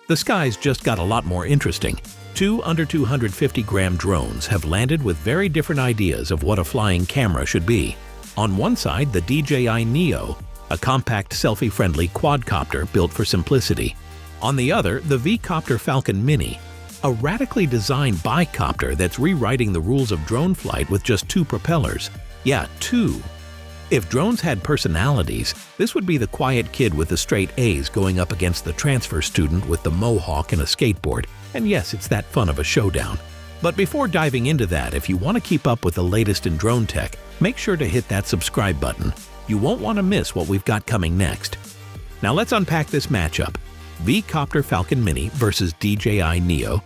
The sky's just got a lot more interesting. Two under 250-gram drones have landed with very different ideas of what a flying camera should be. On one side, the DJI Neo, a compact selfie-friendly quadcopter built for simplicity. On the other, the V-Copter Falcon Mini, a radically designed bi-copter that's rewriting the rules of drone flight with just two propellers. Yeah, two. If drones had personalities, this would be the quiet kid with the straight A's going up against the transfer student with the mohawk and a skateboard. And yes, it's that fun of a showdown. But before diving into that, if you want to keep up with the latest in drone tech, make sure to hit that subscribe button. You won't want to miss what we've got coming next. Now let's unpack this matchup. V-Copter Falcon Mini versus DJI Neo.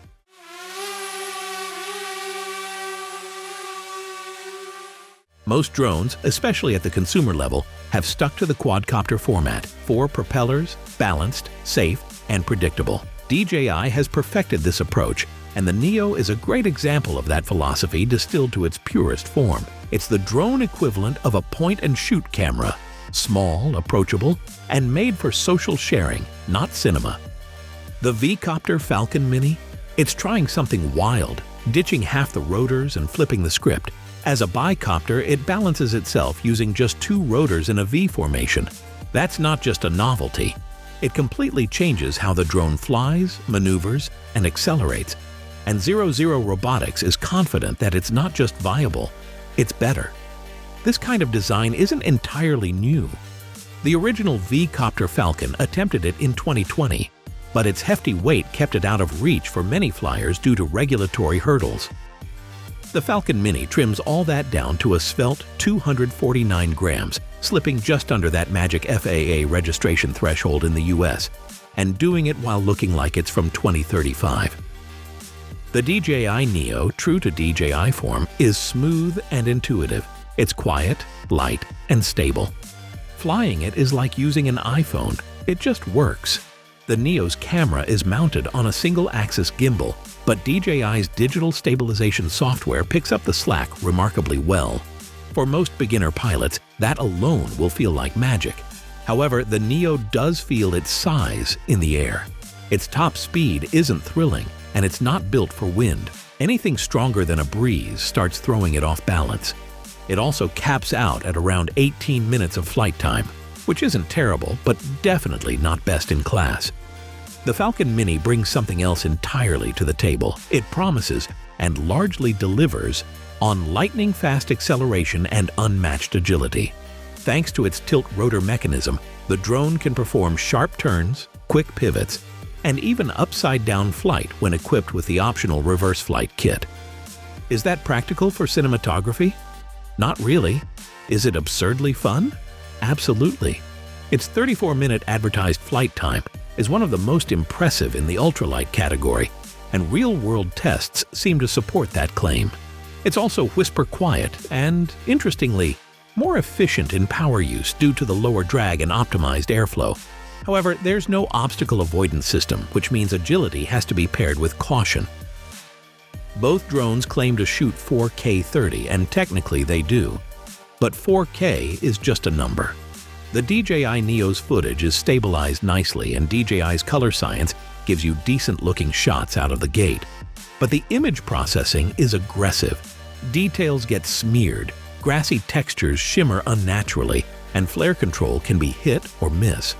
Most drones, especially at the consumer level, have stuck to the quadcopter format: 4 propellers, balanced, safe, and predictable. DJI has perfected this approach, and the Neo is a great example of that philosophy distilled to its purest form. It's the drone equivalent of a point-and-shoot camera, small, approachable, and made for social sharing, not cinema. The V-Copter Falcon Mini? It's trying something wild, ditching half the rotors and flipping the script. As a bi-copter, it balances itself using just 2 rotors in a V formation. That's not just a novelty. It completely changes how the drone flies, maneuvers, and accelerates. And 00 Robotics is confident that it's not just viable, it's better. This kind of design isn't entirely new. The original V-Copter Falcon attempted it in 2020, but its hefty weight kept it out of reach for many flyers due to regulatory hurdles. The Falcon Mini trims all that down to a svelte 249 grams, slipping just under that magic FAA registration threshold in the US, and doing it while looking like it's from 2035. The DJI Neo, true to DJI form, is smooth and intuitive. It's quiet, light, and stable. Flying it is like using an iPhone. It just works. The Neo's camera is mounted on a single-axis gimbal, but DJI's digital stabilization software picks up the slack remarkably well. For most beginner pilots, that alone will feel like magic. However, the Neo does feel its size in the air. Its top speed isn't thrilling, and it's not built for wind. Anything stronger than a breeze starts throwing it off balance. It also caps out at around 18 minutes of flight time, which isn't terrible, but definitely not best in class. The Falcon Mini brings something else entirely to the table. It promises, and largely delivers, on lightning-fast acceleration and unmatched agility. Thanks to its tilt-rotor mechanism, the drone can perform sharp turns, quick pivots, and even upside-down flight when equipped with the optional reverse flight kit. Is that practical for cinematography? Not really. Is it absurdly fun? Absolutely. Its 34-minute advertised flight time is one of the most impressive in the ultralight category, and real-world tests seem to support that claim. It's also whisper quiet and, interestingly, more efficient in power use due to the lower drag and optimized airflow. However, there's no obstacle avoidance system, which means agility has to be paired with caution. Both drones claim to shoot 4K 30, and technically they do. But 4K is just a number. The DJI Neo's footage is stabilized nicely, and DJI's color science gives you decent-looking shots out of the gate. But the image processing is aggressive. Details get smeared, grassy textures shimmer unnaturally, and flare control can be hit or miss.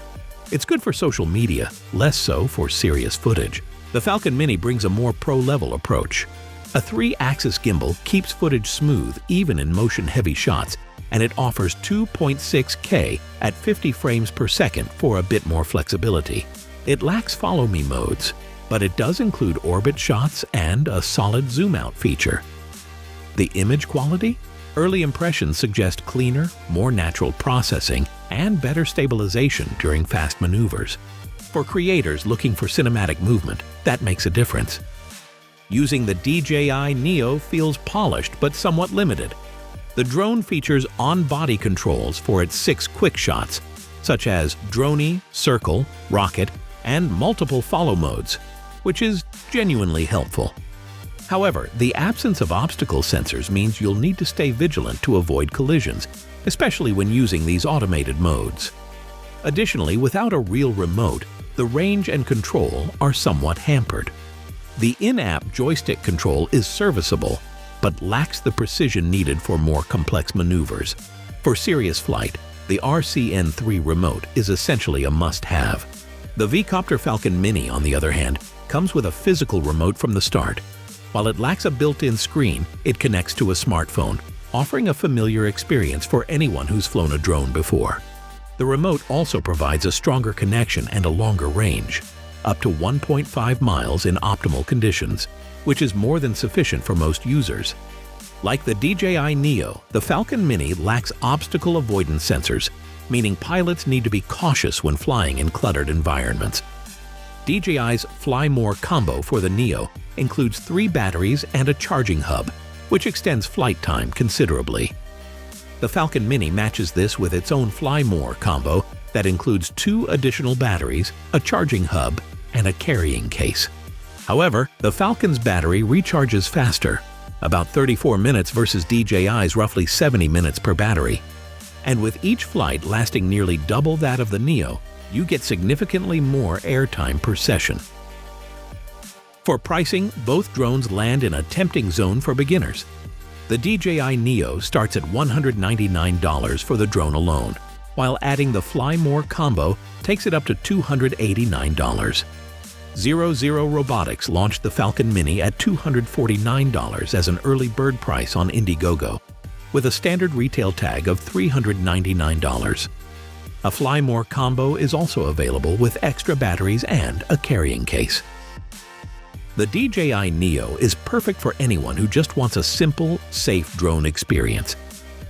It's good for social media, less so for serious footage. The Falcon Mini brings a more pro-level approach. A 3-axis gimbal keeps footage smooth even in motion-heavy shots, and it offers 2.6K at 50 frames per second for a bit more flexibility. It lacks follow-me modes, but it does include orbit shots and a solid zoom-out feature. The image quality? Early impressions suggest cleaner, more natural processing and better stabilization during fast maneuvers. For creators looking for cinematic movement, that makes a difference. Using the DJI Neo feels polished but somewhat limited. The drone features on-body controls for its 6 quick shots, such as droney, circle, rocket, and multiple follow modes, which is genuinely helpful. However, the absence of obstacle sensors means you'll need to stay vigilant to avoid collisions, especially when using these automated modes. Additionally, without a real remote, the range and control are somewhat hampered. The in-app joystick control is serviceable, but lacks the precision needed for more complex maneuvers. For serious flight, the RCN3 remote is essentially a must-have. The Vcopter Falcon Mini, on the other hand, comes with a physical remote from the start. While it lacks a built-in screen, it connects to a smartphone, offering a familiar experience for anyone who's flown a drone before. The remote also provides a stronger connection and a longer range, up to 1.5 miles in optimal conditions, which is more than sufficient for most users. Like the DJI Neo, the Falcon Mini lacks obstacle avoidance sensors, meaning pilots need to be cautious when flying in cluttered environments. DJI's Fly More combo for the Neo includes 3 batteries and a charging hub, which extends flight time considerably. The Falcon Mini matches this with its own Fly More combo that includes 2 additional batteries, a charging hub, and a carrying case. However, the Falcon's battery recharges faster, about 34 minutes versus DJI's roughly 70 minutes per battery. And with each flight lasting nearly double that of the Neo, you get significantly more airtime per session. For pricing, both drones land in a tempting zone for beginners. The DJI Neo starts at $199 for the drone alone, while adding the Fly More combo takes it up to $289. 00 Robotics launched the Falcon Mini at $249 as an early bird price on Indiegogo, with a standard retail tag of $399. A Fly More combo is also available with extra batteries and a carrying case. The DJI Neo is perfect for anyone who just wants a simple, safe drone experience.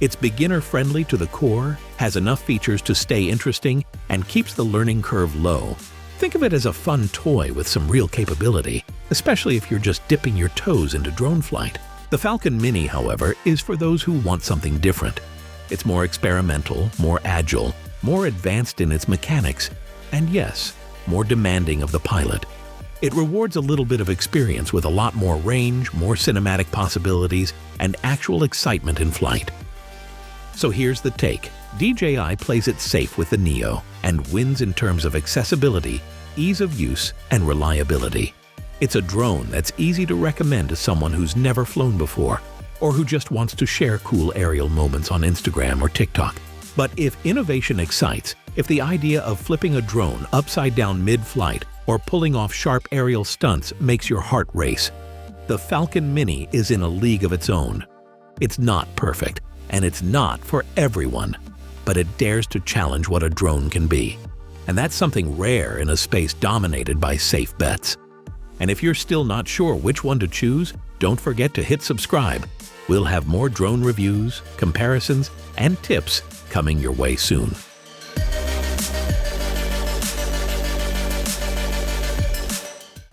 It's beginner-friendly to the core, has enough features to stay interesting, and keeps the learning curve low. Think of it as a fun toy with some real capability, especially if you're just dipping your toes into drone flight. The Falcon Mini, however, is for those who want something different. It's more experimental, more agile, more advanced in its mechanics, and yes, more demanding of the pilot. It rewards a little bit of experience with a lot more range, more cinematic possibilities, and actual excitement in flight. So here's the take. DJI plays it safe with the Neo and wins in terms of accessibility, ease of use, and reliability. It's a drone that's easy to recommend to someone who's never flown before or who just wants to share cool aerial moments on Instagram or TikTok. But if innovation excites, if the idea of flipping a drone upside down mid-flight or pulling off sharp aerial stunts makes your heart race, the Falcon Mini is in a league of its own. It's not perfect, and it's not for everyone, but it dares to challenge what a drone can be. And that's something rare in a space dominated by safe bets. And if you're still not sure which one to choose, don't forget to hit subscribe. We'll have more drone reviews, comparisons, and tips coming your way soon.